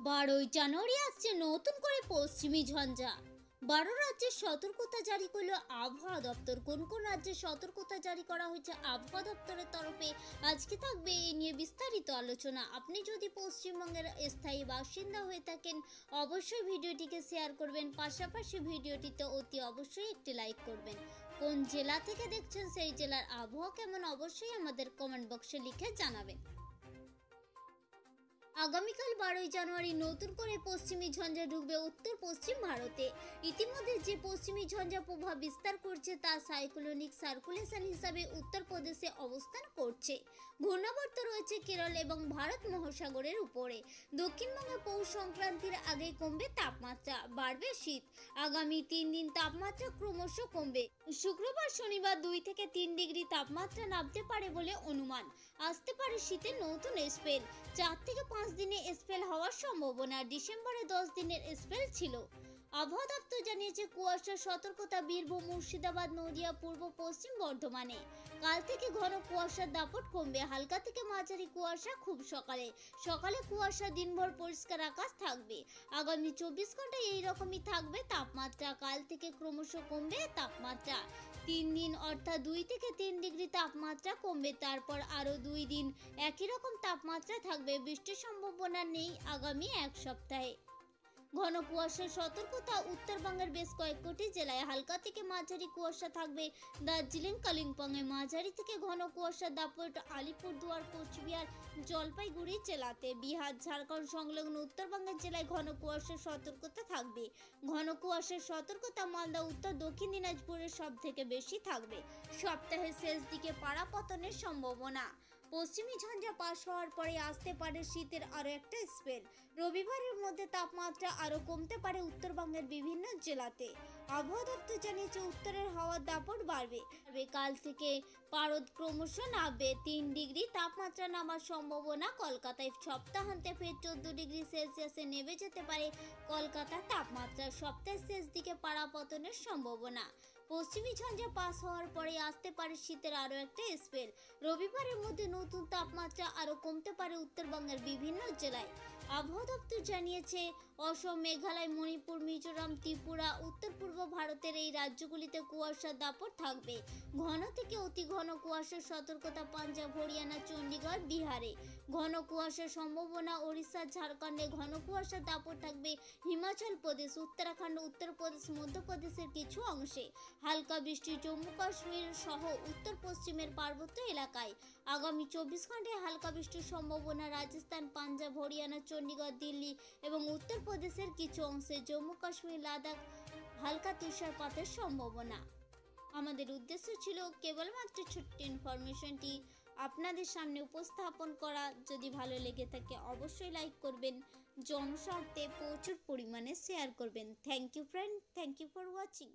12ই জানুয়ারি আসছে নতুন করে পশ্চিমী ঝঞ্ঝা। 12 রাজ্যের সতর্কতা জারি করল আবহাওয়া দপ্তর। কোন কোন রাজ্যের সতর্কতা জারি করা হয়েছে আবহাওয়া দপ্তরের তরফে, আজকে থাকবে এই নিয়ে বিস্তারিত আলোচনা। আপনি যদি পশ্চিমবঙ্গের স্থায়ী বাসিন্দা হয়ে থাকেন, অবশ্যই ভিডিওটিকে শেয়ার করবেন, পাশাপাশি ভিডিওটিতে অতি অবশ্যই একটি লাইক করবেন। কোন জেলা থেকে দেখছেন, সেই জেলার আবহাওয়া কেমন, অবশ্যই আমাদের কমেন্ট বক্সে লিখে জানাবেন। আগামীকাল 12ই জানুয়ারি নতুন করে পশ্চিমী ঝঞ্ঝা ঢুকবে উত্তর পশ্চিম ভারতে। ইতিমধ্যে যে পশ্চিমী ঝঞ্ঝা প্রভাব বিস্তার করছে তা সাইক্লোনিক সার্কুলেশন হিসাবে উত্তরপ্রদেশে অবস্থান করছে। ঘূর্ণাবর্ত রয়েছে কেরল এবং ভারত মহাসাগরের উপরে। দক্ষিণবঙ্গে পৌষ সংক্রান্তির আগে কমবে তাপমাত্রা, বাড়বে শীত। আগামী 3 দিন তাপমাত্রা ক্রমশ কমবে। শুক্রবার শনিবার 2 থেকে 3 ডিগ্রি তাপমাত্রা নামতে পারে বলে অনুমান। আসতে পারে শীতের নতুন স্পেল। 4 থেকে 5 দিনে স্পেল হওয়ার সম্ভাবনা। ডিসেম্বরে 10 দিনের স্পেল ছিল। আবহাওয়া দপ্তর জানিয়েছে কুয়াশার সতর্কতা বীরভূম, মুর্শিদাবাদ, নদিয়া, পূর্ব পশ্চিম বর্ধমানে। কাল থেকে ঘন কুয়াশার দাপট কমবে। হালকা থেকে মাঝারি কুয়াশা খুব সকালে সকালে কুয়াশা, দিনভর পরিষ্কার আকাশ থাকবে। আগামী 24 ঘন্টায় এই রকমই থাকবে তাপমাত্রা। কাল থেকে ক্রমশ কমবে তাপমাত্রা। 3 দিন অর্থাৎ 2 থেকে 3 ডিগ্রি তাপমাত্রা কমবে। তারপর আরও 2 দিন একই রকম তাপমাত্রা থাকবে। বৃষ্টির সম্ভাবনা নেই আগামী এক সপ্তাহে। ঘন কুয়াশার সতর্কতা উত্তরবঙ্গের বেশ কয়েকটি জেলায়। হালকা থেকে মাঝারি কুয়াশা থাকবে দার্জিলিং, কালিম্পংয়ে। মাঝারি থেকে ঘন কুয়াশার দাপট আলিপুরদুয়ার, কোচবিহার, জলপাইগুড়ি জেলাতে। বিহার, ঝাড়খণ্ড সংলগ্ন উত্তরবঙ্গের জেলায় ঘন কুয়াশার সতর্কতা থাকবে। ঘন কুয়াশার সতর্কতা মালদা, উত্তর দক্ষিণ দিনাজপুরের সব থেকে বেশি থাকবে। সপ্তাহের শেষ দিকে পাড়া পতনের সম্ভাবনা। পশ্চিমী ঝঞ্ঝা পাশ হওয়ার পরে আসতে পারে শীতের আরও একটা স্পেল। রবিবারের মধ্যে তাপমাত্রা আরও কমতে পারে উত্তরবঙ্গের বিভিন্ন জেলাতে। আবহাওয়া দপ্তর জানিয়েছে উত্তরের হাওয়ার দাপট বাড়বে। কাল থেকে পারদ ক্রমশ নামবে। 3 ডিগ্রি তাপমাত্রা নামার সম্ভাবনা কলকাতায়। সপ্তাহান্তে ফের 14 ডিগ্রি সেলসিয়াসে নেমে যেতে পারে কলকাতার তাপমাত্রা। সপ্তাহের শেষ দিকে পাড়া পতনের সম্ভাবনা। পশ্চিমী ঝঞ্ঝা পাস হওয়ার পরে আসতে পারে শীতের আরও একটা স্পেল। রবিবারের মধ্যে নতুন তাপমাত্রা আরও কমতে পারে উত্তরবঙ্গের বিভিন্ন জেলায়। আবহাওয়া দপ্তর জানিয়েছে অসম, মেঘালয়, মণিপুর, মিজোরাম, ত্রিপুরা, উত্তর পূর্ব ভারতের এই রাজ্যগুলিতে কুয়াশার দাপট থাকবে। ঘন থেকে অতি ঘন কুয়াশার সতর্কতা পাঞ্জাব, হরিয়ানা, চণ্ডীগড়, বিহারে। ঘন কুয়াশার সম্ভাবনা ওড়িশা, ঝাড়খণ্ডে। ঘন কুয়াশার দাপট থাকবে হিমাচল প্রদেশ, উত্তরাখণ্ড, উত্তরপ্রদেশ, মধ্যপ্রদেশের কিছু অংশে। হালকা বৃষ্টি জম্মু কাশ্মীর সহ উত্তর পশ্চিমের পার্বত্য এলাকায়। আগামী 24 ঘন্টায় হালকা বৃষ্টির সম্ভাবনা রাজস্থান, পাঞ্জাব, হরিয়ানা, চণ্ডীগড়, দিল্লি এবং উত্তরপ্রদেশের কিছু অংশে। জম্মু কাশ্মীর, লাদাখ হালকা তুষারপাতের সম্ভাবনা। আমাদের উদ্দেশ্য ছিল কেবলমাত্র ছোট্ট ইনফরমেশনটি আপনাদের সামনে উপস্থাপন করা। যদি ভালো লেগে থাকে অবশ্যই লাইক করবেন, জনস্বার্থে প্রচুর পরিমাণে শেয়ার করবেন। Thank you friend, thank you for watching.